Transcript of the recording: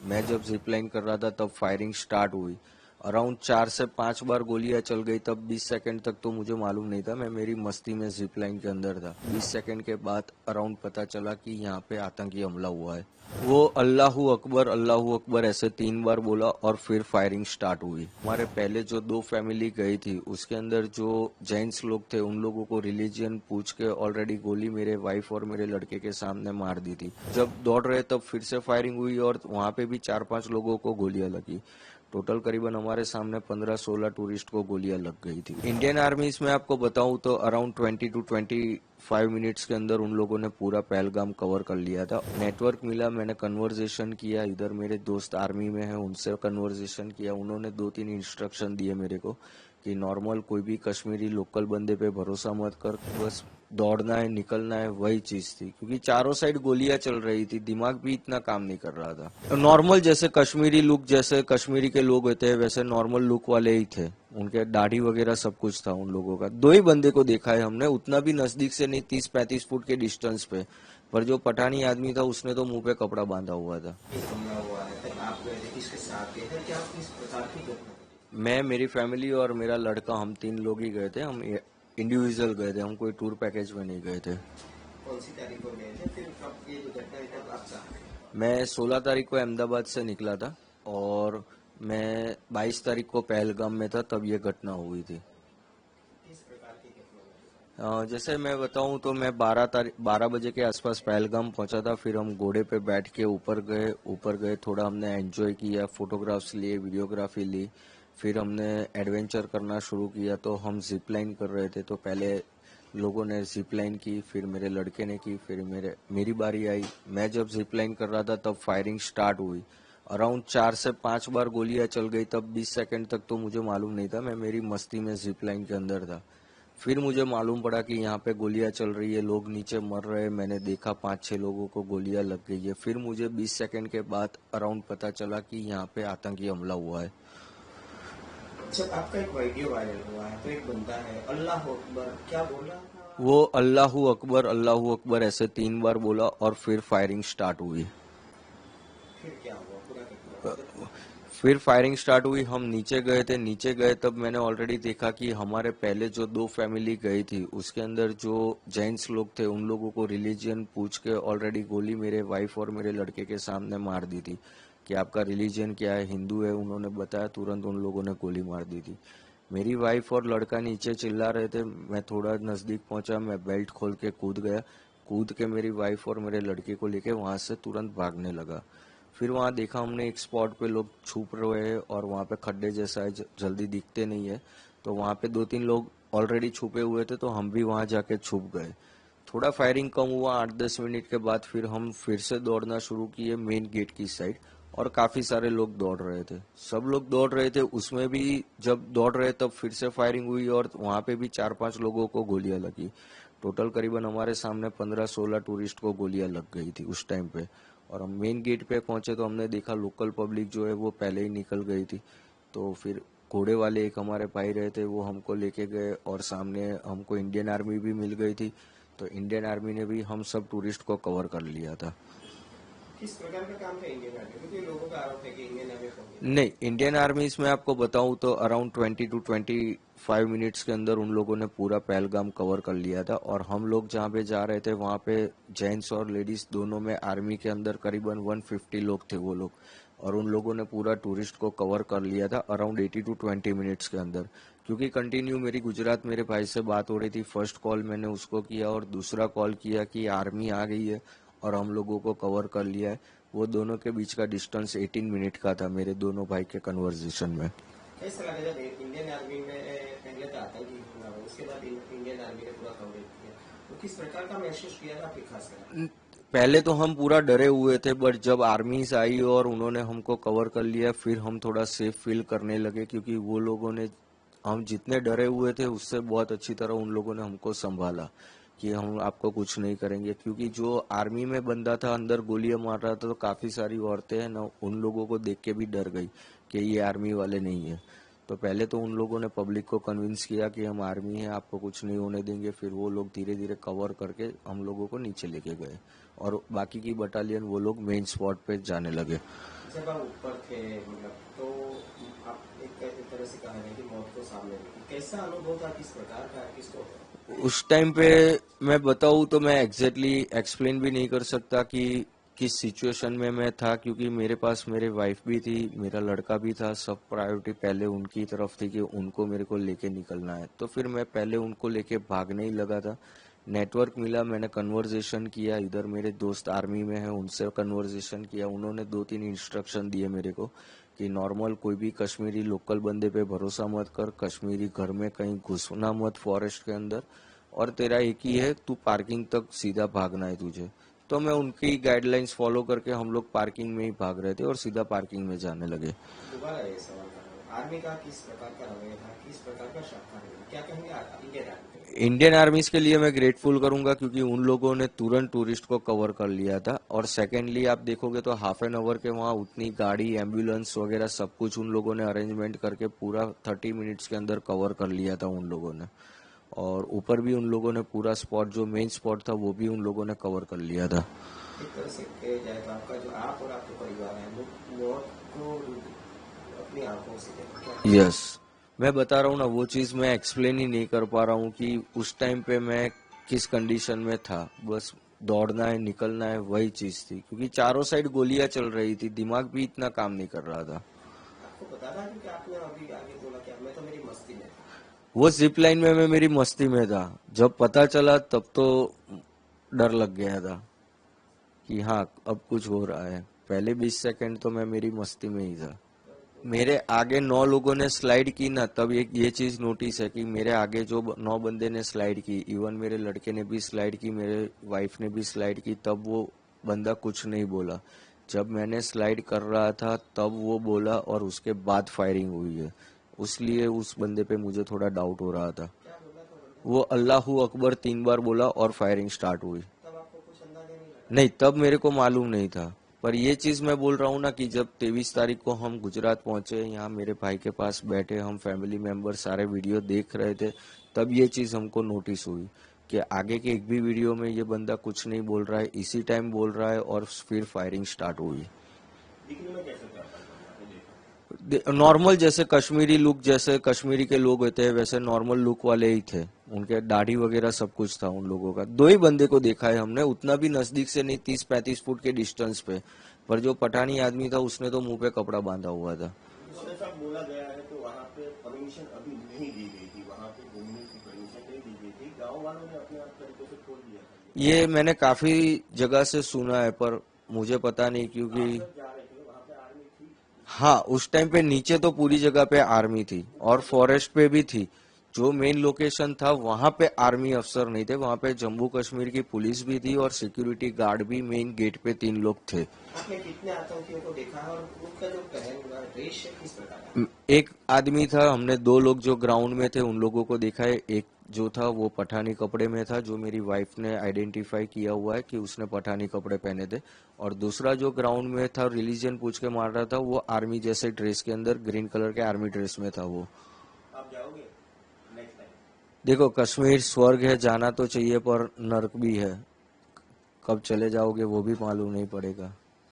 मैं जब zip line कर रहा था तब फायरिंग स्टार्ट हुई। अराउंड 4 से 5 बार गोलियां चल गई। तब 20 सेकंड तक तो मुझे मालूम नहीं था, मैं मेरी मस्ती में जिप लाइन के अंदर था। 20 सेकंड के बाद अराउंड पता चला कि यहाँ पे आतंकी हमला हुआ है। वो अल्लाहू अकबर ऐसे 3 बार बोला और फिर फायरिंग स्टार्ट हुई। हमारे पहले जो 2 फैमिली गई थी उसके अंदर जो जेंट्स लोग थे उन लोगों को रिलीजियन पूछ के ऑलरेडी गोली मेरे वाइफ और मेरे लड़के के सामने मार दी थी। जब दौड़ रहे तब फिर से फायरिंग हुई और वहां पे भी 4-5 लोगों को गोलियां लगी। टोटल करीबन हमारे सामने 15-16 टूरिस्ट को गोलियां लग गई थी। इंडियन आर्मी इसमें आपको बताऊं तो अराउंड 20 to 25 मिनट्स के अंदर उन लोगों ने पूरा पहलगाम कवर कर लिया था। नेटवर्क मिला, मैंने कन्वर्जेशन किया, इधर मेरे दोस्त आर्मी में हैं उनसे कन्वर्जेशन किया। उन्होंने 2-3 इंस्ट्रक्शन दिए मेरे को कि नॉर्मल कोई भी कश्मीरी लोकल बंदे पे भरोसा मत कर, बस दौड़ना है निकलना है, वही चीज थी। क्योंकि चारों साइड गोलियां चल रही थी, दिमाग भी इतना काम नहीं कर रहा था। नॉर्मल जैसे कश्मीरी लुक, जैसे कश्मीरी के लोग होते हैं वैसे नॉर्मल लुक वाले ही थे। उनके दाढ़ी वगैरह सब कुछ था उन लोगों का। 2 ही बंदे को देखा है हमने, उतना भी नजदीक से नहीं, 30-35 फुट के डिस्टेंस पे। पर जो पठानी आदमी था उसने तो मुंह पे कपड़ा बांधा हुआ था। हमला हुआ है तब आप गए थे, किसके साथ गए थे, क्या किस प्रकार की घटना घटी? मैं, मेरी फैमिली और मेरा लड़का, हम 3 लोग ही गए थे। हम इंडिविजुअल गए थे, हम कोई टूर पैकेज में नहीं गए थे। कौन सी तारीख को गए थे, फिर कब ये जो घटना हुई तब आप कहाँ थे? मैं 16 तारीख को अहमदाबाद से निकला था और मैं 22 तारीख को पहलगाम में था, तब ये घटना हुई थी। किस प्रकार की घटना घटी? जैसे मैं बताऊं तो मैं 12 बजे के आसपास पहलगाम पहुंचा था। फिर हम घोड़े पे बैठ के ऊपर गए, थोड़ा हमने एंजॉय किया, फोटोग्राफ्स लिए, वीडियोग्राफी ली। फिर हमने एडवेंचर करना शुरू किया। तो हम जिप लाइन कर रहे थे, तो पहले लोगों ने जिप लाइन की, फिर मेरे लड़के ने की, फिर मेरी बारी आई। मैं जब जिप लाइन कर रहा था तब फायरिंग स्टार्ट हुई। अराउंड 4 से 5 बार गोलियां चल गई। तब 20 सेकंड तक तो मुझे मालूम नहीं था, मैं मेरी मस्ती में जिप लाइन के अंदर था। फिर मुझे मालूम पड़ा कि यहाँ पे गोलियां चल रही है, लोग नीचे मर रहे हैं। मैंने देखा 5-6 लोगों को गोलियां लग गई है। फिर मुझे 20 सेकंड के बाद अराउंड पता चला कि यहाँ पे आतंकी हमला हुआ है। जब आपका एक वीडियो वायरल हुआ है तो एक बंदा है अल्लाह अकबर क्या बोल रहा था? वो अल्लाहू अकबर ऐसे 3 बार बोला और फिर फायरिंग स्टार्ट हुई। फिर क्या हुआ, पूरा घटना बताइए। फिर फायरिंग स्टार्ट हुई, हम नीचे गए थे। नीचे गए तब मैंने ऑलरेडी देखा कि हमारे पहले जो 2 फैमिली गई थी उसके अंदर जो जेंट्स लोग थे उन लोगों को रिलीजियन पूछ के ऑलरेडी गोली मेरे वाइफ और मेरे लड़के के सामने मार दी थी कि आपका रिलीजियन क्या है, हिंदू है। उन्होंने बताया, तुरंत उन लोगों ने गोली मार दी थी। मेरी वाइफ और लड़का नीचे चिल्ला रहे थे, मैं थोड़ा नजदीक पहुंचा, मैं बेल्ट खोल के कूद गया। कूद के मेरी वाइफ और मेरे लड़के को लेके वहां से तुरंत भागने लगा। फिर वहां देखा हमने एक स्पॉट पे लोग छुप रहे हैं और वहां पे खड्डे जैसा है, जल्दी दिखते नहीं है। तो वहां पे 2-3 लोग ऑलरेडी छुपे हुए थे, तो हम भी वहां जाके छुप गए। थोड़ा फायरिंग कम हुआ, 8-10 मिनट के बाद फिर हम फिर से दौड़ना शुरू किए मेन गेट की साइड। और काफी सारे लोग दौड़ रहे थे, सब लोग दौड़ रहे थे। उसमें भी जब दौड़ रहे तब फिर से फायरिंग हुई और वहां पे भी 4-5 लोगों को गोलियां लगी। टोटल करीबन हमारे सामने 15-16 टूरिस्ट को गोलियां लग गई थी उस टाइम पे। और हम मेन गेट पे पहुंचे तो हमने देखा लोकल पब्लिक जो है वो पहले ही निकल गई थी। तो फिर घोड़े वाले एक हमारे भाई रहे थे, वो हमको लेके गए और सामने हमको इंडियन आर्मी भी मिल गई थी। तो इंडियन आर्मी ने भी हम सब टूरिस्ट को कवर कर लिया था। किस प्रकार का काम था इंडियन आर्मी, क्योंकि लोगों का आरोप है कि इंडियन आर्मी को नहीं, इंडियन आर्मी इसमें आपको बताऊं तो अराउंड 20 to 25 मिनट्स के अंदर उन लोगों ने पूरा पहलगाम कवर कर लिया था। और हम लोग जहाँ पे जा रहे थे वहाँ पे जेंट्स और लेडीज दोनों में आर्मी के अंदर करीबन 150 लोग थे वो लोग। और उन लोगों ने पूरा टूरिस्ट को कवर कर लिया था अराउंड 80 to 20 मिनट्स के अंदर। क्योंकि कंटिन्यू मेरी गुजरात मेरे भाई से बात हो रही थी, फर्स्ट कॉल मैंने उसको किया और दूसरा कॉल किया कि आर्मी आ गई है और हम लोगों को कवर कर लिया है। वो दोनों के बीच का डिस्टेंस 18 मिनट का था मेरे दोनों भाई के कन्वर्जेशन में। कैसा लगा जब इंडियन आर्मी में पहले तो आतंकी हमला हुआ, उसके बाद इंडियन आर्मी ने पूरा कवरेज किया, तो किस प्रकार का महसूस किया था आपकी खास कर? पहले तो हम पूरा डरे हुए थे, बट जब आर्मीज आई और उन्होंने हमको कवर कर लिया फिर हम थोड़ा सेफ फील करने लगे। क्योंकि वो लोगों ने, हम जितने डरे हुए थे उससे बहुत अच्छी तरह उन लोगों ने हमको संभाला कि हम आपको कुछ नहीं करेंगे। क्योंकि जो आर्मी में बंदा था अंदर गोलियां मार रहा था, तो काफी सारी औरतें हैं ना, उन लोगों को देख के भी डर गई कि ये आर्मी वाले नहीं है। तो पहले तो उन लोगों ने पब्लिक को कन्विंस किया कि हम आर्मी हैं, आपको कुछ नहीं होने देंगे। फिर वो लोग धीरे धीरे कवर करके हम लोगों को नीचे लेके गए और बाकी की बटालियन वो लोग मेन स्पॉट पे जाने लगे। जब आप ऊपर थे मतलब तो आप एक तरह से कहा है कि मौत को सामने देखी, कैसा अनुभव था, किस प्रकार का किसको? उस टाइम पे मैं बताऊँ तो मैं एग्जैक्टली एक्सप्लेन भी नहीं कर सकता कि किस सिचुएशन में मैं था, क्योंकि मेरे पास मेरे वाइफ भी थी, मेरा लड़का भी था, सब प्रायोरिटी पहले उनकी तरफ थी कि उनको मेरे को लेके निकलना है। तो फिर मैं पहले उनको लेके भागने ही लगा था। नेटवर्क मिला, मैंने कन्वर्जेशन किया, इधर मेरे दोस्त आर्मी में हैं उनसे कन्वर्जेशन किया, उन्होंने 2-3 इंस्ट्रक्शन दिए मेरे को कि नॉर्मल कोई भी कश्मीरी लोकल बंदे पे भरोसा मत कर, कश्मीरी घर में कहीं घुसना मत फॉरेस्ट के अंदर, और तेरा एक ही है, तू पार्किंग तक सीधा भागना है तुझे। तो मैं उनकी गाइडलाइंस फॉलो करके हम लोग पार्किंग में ही भाग रहे थे और सीधा पार्किंग में जाने लगे। दोबारा ये सवाल कर रहा हूँ, आर्मी का किस प्रकार का रवैया था, किस प्रकार का शाखा रहा, क्या कहेंगे इंडियन आर्मी के? इंडियन आर्मीज के लिए मैं ग्रेटफुल करूंगा क्योंकि उन लोगों ने तुरंत टूरिस्ट को कवर कर लिया था। और सेकेंडली आप देखोगे तो हाफ एन आवर के वहाँ उतनी गाड़ी एम्बुलेंस वगैरह सब कुछ उन लोगों ने अरेंजमेंट करके पूरा 30 मिनट्स के अंदर कवर कर लिया था उन लोगों ने। और ऊपर भी उन लोगों ने पूरा स्पॉट जो मेन स्पॉट था वो भी उन लोगों ने कवर कर लिया था। एक तरह से कहा जाए तो आपका जो आप और आपके परिवार है वो मौत को अपनी आंखों से देखा क्या? यस, मैं बता रहा हूँ ना, वो चीज मैं एक्सप्लेन ही नहीं कर पा रहा हूँ कि उस टाइम पे मैं किस कंडीशन में था। बस दौड़ना है, निकलना है, वही चीज थी, क्योंकि चारों साइड गोलियां चल रही थी, दिमाग भी इतना काम नहीं कर रहा था। आपको पता था कि आपने अभी आगे बोला क्या, मैं तो मेरी मस्ती में था? वो जिप लाइन में मैं मेरी मस्ती में था, जब पता चला तब तो डर लग गया था कि हाँ अब कुछ हो रहा है। पहले 20 सेकंड तो मैं मेरी मस्ती में ही था। मेरे आगे 9 लोगों ने स्लाइड की ना, तब एक ये चीज नोटिस है कि मेरे आगे जो 9 बंदे ने स्लाइड की, इवन मेरे लड़के ने भी स्लाइड की, मेरे वाइफ ने भी स्लाइड की, तब वो बंदा कुछ नहीं बोला। जब मैंने स्लाइड कर रहा था तब वो बोला और उसके बाद फायरिंग हुई है, उसलिए उस बंदे पे मुझे थोड़ा डाउट हो रहा था। क्या बोला था बंदा? वो अल्लाहू अकबर 3 बार बोला और फायरिंग स्टार्ट हुई। तब आपको कुछ अंदाजा नहीं लगा? नहीं, तब मेरे को मालूम नहीं था। पर ये चीज मैं बोल रहा हूँ ना कि जब 23 तारीख को हम गुजरात पहुंचे, यहाँ मेरे भाई के पास बैठे हम फैमिली मेंबर सारे वीडियो देख रहे थे, तब ये चीज हमको नोटिस हुई कि आगे के एक भी वीडियो में ये बंदा कुछ नहीं बोल रहा है, इसी टाइम बोल रहा है और फिर फायरिंग स्टार्ट हुई। दिखने में कैसे था आपने देखा? नॉर्मल जैसे कश्मीरी लुक, जैसे कश्मीरी के लोग होते हैं वैसे नॉर्मल लुक वाले ही थे, उनके दाढ़ी वगैरह सब कुछ था उन लोगों का। 2 ही बंदे को देखा है हमने, उतना भी नजदीक से नहीं, 30-35 फुट के डिस्टेंस पे। पर जो पठानी आदमी था उसने तो मुंह पे कपड़ा बांधा हुआ था। जैसा बोला गया है तो वहाँ पे परमिशन अभी नहीं दी गई थी, वहाँ पे घूमने की परमिशन नहीं दी गई थी, गांव वालों ने अपने आप तरीके से खोल दिया था। ये मैंने काफी जगह से सुना है पर मुझे पता नहीं, क्योंकि आप जब जा रहे थे वहाँ पे आर्मी थी? हाँ उस टाइम पे नीचे तो पूरी जगह पे आर्मी थी और फॉरेस्ट पे भी थी। जो मेन लोकेशन था वहां पे आर्मी अफसर नहीं थे, वहां पे जम्मू कश्मीर की पुलिस भी थी और सिक्योरिटी गार्ड भी मेन गेट पे 3 लोग थे। आपने कितने आतंकियों को देखा है और उनका जो पहन हुआ ड्रेस है किस प्रकार का? एक आदमी था, हमने 2 लोग जो ग्राउंड में थे उन लोगों को देखा है। एक जो था वो पठानी कपड़े में था, जो मेरी वाइफ ने आइडेंटिफाई किया हुआ है कि उसने पठानी कपड़े पहने थे। और दूसरा जो ग्राउंड में था रिलीजन पूछ के मार रहा था, वो आर्मी जैसे ड्रेस के अंदर ग्रीन कलर के आर्मी ड्रेस में था वो। आप जाओगे नेक्स्ट टाइम? देखो कश्मीर स्वर्ग है, जाना तो चाहिए पर नर्क भी है, कब चले जाओगे वो भी मालूम नहीं पड़ेगा।